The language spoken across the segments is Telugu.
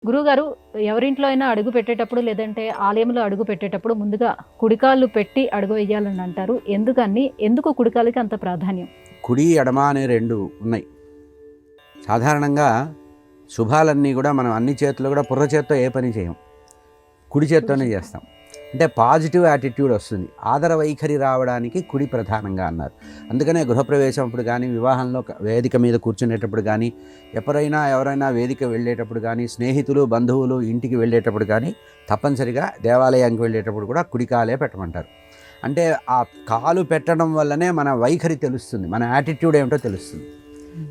గురువుగారు, ఎవరింట్లో అయినా అడుగు పెట్టేటప్పుడు లేదంటే ఆలయంలో అడుగు పెట్టేటప్పుడు ముందుగా కుడికాళ్ళు పెట్టి అడుగు వేయాలని అంటారు. ఎందుకు కుడికాలుకి అంత ప్రాధాన్యం? కుడి ఎడమ అనే 2 ఉన్నాయి. సాధారణంగా శుభాలన్నీ కూడా మనం అన్ని చేతులు కూడా పుర్ర చేత్తో ఏ పని చేయం, కుడి చేత్తోనే చేస్తాం. అంటే పాజిటివ్ యాటిట్యూడ్ వస్తుంది. ఆదర వైఖరి రావడానికి కుడి ప్రధానంగా అన్నారు. అందుకనే గృహప్రవేశం అప్పుడు కానీ, వివాహంలో వేదిక మీద కూర్చునేటప్పుడు కానీ, ఎవరైనా వేదిక వెళ్ళేటప్పుడు కానీ, స్నేహితులు బంధువులు ఇంటికి వెళ్ళేటప్పుడు కానీ తప్పనిసరిగా దేవాలయానికి వెళ్ళేటప్పుడు కూడా కుడికాలే పెట్టమంటారు. అంటే ఆ కాలు పెట్టడం వల్లనే మన వైఖరి తెలుస్తుంది, మన యాటిట్యూడ్ ఏమిటో తెలుస్తుంది.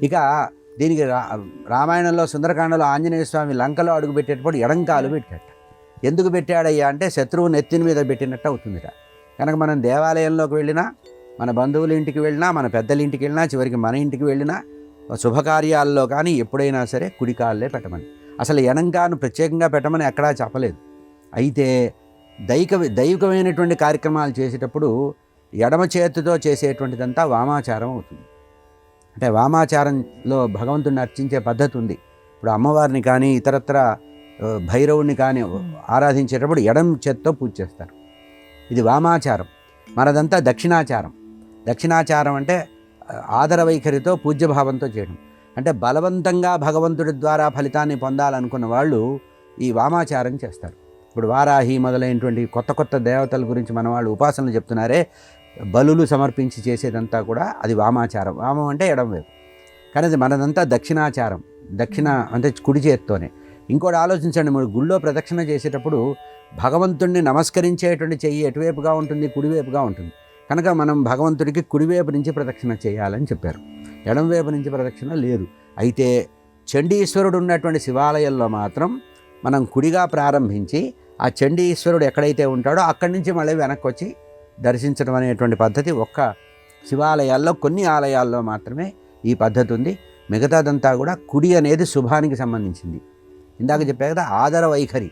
ఇక దీనికి రామాయణంలో సుందరకాండలో ఆంజనేయ స్వామి లంకలో అడుగు పెట్టేటప్పుడు ఎడంకాలు పెట్టాట. ఎందుకు పెట్టాడయ్యా అంటే శత్రువు నెత్తిన మీద పెట్టినట్టు అవుతుందిట. కనుక మనం దేవాలయంలోకి వెళ్ళినా, మన బంధువుల ఇంటికి వెళ్ళినా, మన పెద్దల ఇంటికి వెళ్ళినా, చివరికి మన ఇంటికి వెళ్ళినా, శుభకార్యాల్లో కానీ ఎప్పుడైనా సరే కుడికాళ్ళే పెట్టమని. అసలు ఎడంకాను ప్రత్యేకంగా పెట్టమని ఎక్కడా చెప్పలేదు. అయితే దైవికమైనటువంటి కార్యక్రమాలు చేసేటప్పుడు ఎడమ చేతితో చేసేటువంటిదంతా వామాచారం అవుతుంది. అంటే వామాచారంలో భగవంతుడిని అర్చించే పద్ధతి ఉంది. ఇప్పుడు అమ్మవారిని కానీ ఇతరత్ర భైరవుడిని కానీ ఆరాధించేటప్పుడు ఎడం చేత్తో పూజ చేస్తారు. ఇది వామాచారం. మనదంతా దక్షిణాచారం. దక్షిణాచారం అంటే ఆదర వైఖరితో పూజ్యభావంతో చేయడం. అంటే బలవంతంగా భగవంతుడి ద్వారా ఫలితాన్ని పొందాలనుకున్న వాళ్ళు ఈ వామాచారం చేస్తారు. ఇప్పుడు వారాహి మొదలైనటువంటి కొత్త దేవతల గురించి మన వాళ్ళు ఉపాసనలు చెప్తున్నారే, బలులు సమర్పించి చేసేదంతా కూడా అది వామాచారం. వామం అంటే ఎడం వైపు, కానీ అది మనదంతా దక్షిణాచారం. దక్షిణ అంటే కుడి చేత్తోనే. ఇంకోటి ఆలోచించండి, మీరు గుళ్ళో ప్రదక్షిణ చేసేటప్పుడు భగవంతుడిని నమస్కరించేటువంటి చెయ్యి ఎటువైపుగా ఉంటుంది? కుడివైపుగా ఉంటుంది. కనుక మనం భగవంతుడికి కుడివైపు నుంచి ప్రదక్షిణ చేయాలని చెప్పారు, ఎడంవైపు నుంచి ప్రదక్షిణ లేదు. అయితే చండీశ్వరుడు ఉన్నటువంటి శివాలయంలో మాత్రం మనం కుడిగా ప్రారంభించి ఆ చండీశ్వరుడు ఎక్కడైతే ఉంటాడో అక్కడి నుంచి మళ్ళీ వెనక్కి వచ్చి దర్శించడం అనేటువంటి పద్ధతి ఒక్క శివాలయాల్లో, కొన్ని ఆలయాల్లో మాత్రమే ఈ పద్ధతి ఉంది. మిగతాదంతా కూడా కుడి అనేది శుభానికి సంబంధించింది. ఇందాక చెప్పా కదా, ఆదర వైఖరి.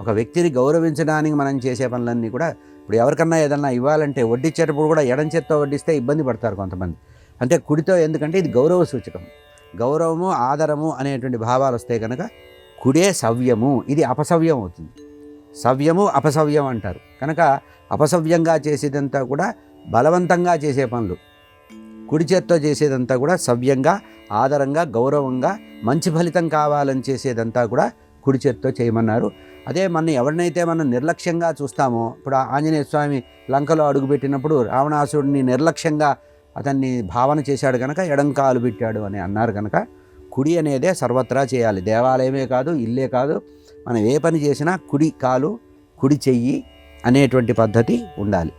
ఒక వ్యక్తిని గౌరవించడానికి మనం చేసే పనులన్నీ కూడా, ఇప్పుడు ఎవరికన్నా ఏదన్నా ఇవ్వాలంటే వడ్డించేటప్పుడు కూడా ఎడం చేత్తో వడ్డిస్తే ఇబ్బంది పడతారు కొంతమంది. అంటే కుడితో, ఎందుకంటే ఇది గౌరవ సూచకం. గౌరవము ఆదరము అనేటువంటి భావాలు వస్తాయి కనుక కుడే సవ్యము, ఇది అపసవ్యం అవుతుంది. సవ్యము అపసవ్యం అంటారు. కనుక అపసవ్యంగా చేసేదంతా కూడా బలవంతంగా చేసే పనులు, కుడి చేత్తో చేసేదంతా కూడా సవ్యంగా, ఆదరంగా, గౌరవంగా, మంచి ఫలితం కావాలని చేసేదంతా కూడా కుడి చేత్తో చేయమన్నారు. అదే ఎవరినైతే మనం నిర్లక్ష్యంగా చూస్తామో, ఇప్పుడు ఆంజనేయ స్వామి లంకలో అడుగుపెట్టినప్పుడు రావణాసురుడిని నిర్లక్ష్యంగా అతన్ని భావన చేశాడు కనుక ఎడంకాలు పెట్టాడు అని అన్నారు. కనుక కుడి అనేదే సర్వత్రా చేయాలి. దేవాలయమే కాదు, ఇల్లే కాదు, మనం ఏ పని చేసినా కుడి కాలు, కుడి చెయ్యి అనేటువంటి పద్ధతి ఉండాలి.